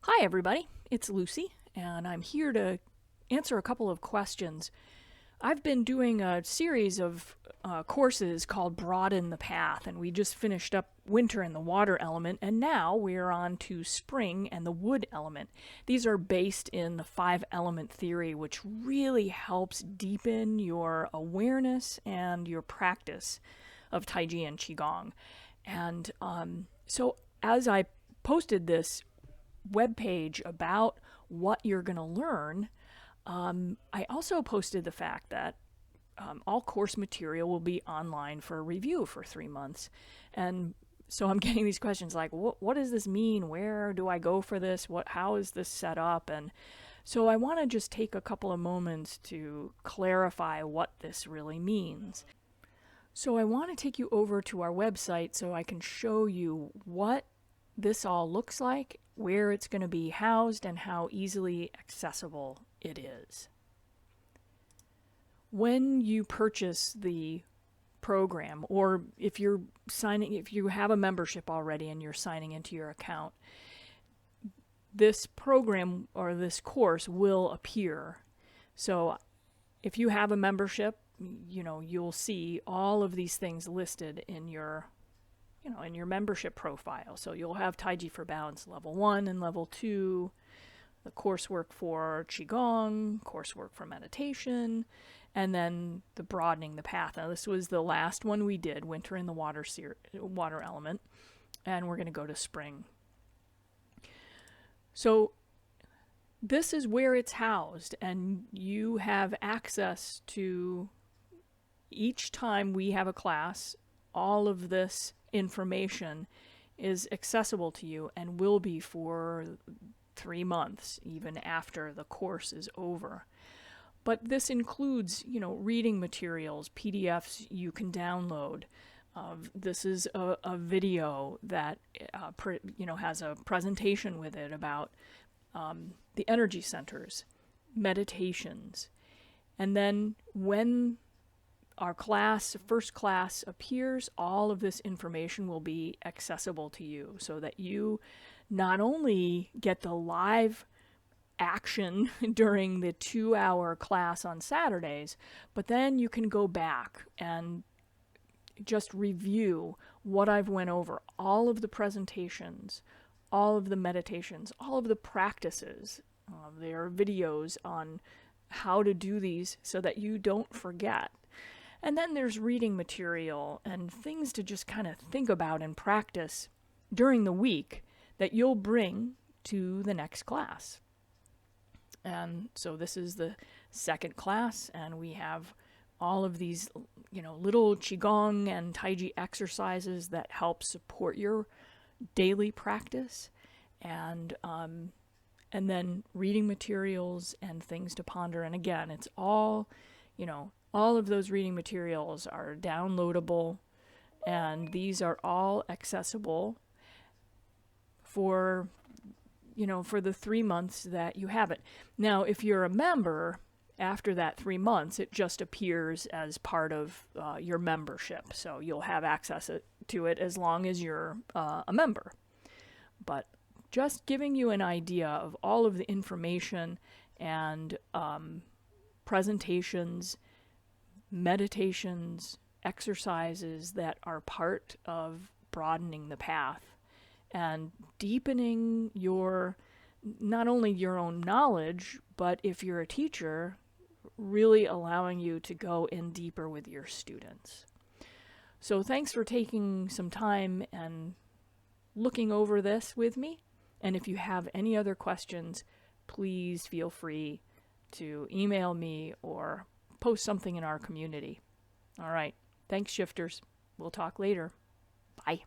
Hi, everybody. It's Lucy, and I'm here to answer a couple of questions. I've been doing a series of courses called Broaden the Path, and we just finished up winter and the water element, and now we're on to spring and the wood element. These are based in the 5 element theory, which really helps deepen your awareness and your practice of Taiji and Qigong. And so as I posted this webpage about what you're going to learn, I also posted the fact that all course material will be online for review for 3 months. And so I'm getting these questions like, what does this mean? Where do I go for this? How is this set up? And so I want to just take a couple of moments to clarify what this really means. So I want to take you over to our website so I can show you what this all looks like, where it's going to be housed, and how easily accessible it is. When you purchase the program, or if you have a membership already and you're signing into your account, this program or this course will appear. So if you have a membership, you'll see all of these things listed in your membership profile. So you'll have Taiji for Balance Level 1 and Level 2, the coursework for Qigong, coursework for meditation, and then the Broadening the Path. Now this was the last one we did, Winter in the Water element, and we're going to go to spring. So this is where it's housed, and you have access to, each time we have a class, all of this information is accessible to you and will be for 3 months, even after the course is over. But this includes, reading materials, PDFs you can download. This is a video that, has a presentation with it about the energy centers, meditations. And then when our first class appears, all of this information will be accessible to you so that you not only get the live action during the 2-hour class on Saturdays, but then you can go back and just review what I've went over, all of the presentations, all of the meditations, all of the practices. There are videos on how to do these so that you don't forget. And then there's reading material and things to just kind of think about and practice during the week that you'll bring to the next class. And so this is the second class, and we have all of these, little Qigong and Taiji exercises that help support your daily practice, and then reading materials and things to ponder. And again, it's all, all of those reading materials are downloadable, and these are all accessible for the 3 months that you have it. Now, if you're a member, after that 3 months, it just appears as part of your membership. So you'll have access to it as long as you're a member. But just giving you an idea of all of the information and presentations, meditations, exercises that are part of broadening the path and deepening not only your own knowledge, but if you're a teacher, really allowing you to go in deeper with your students. So thanks for taking some time and looking over this with me. And if you have any other questions, please feel free to email me or post something in our community. All right. Thanks, shifters. We'll talk later. Bye.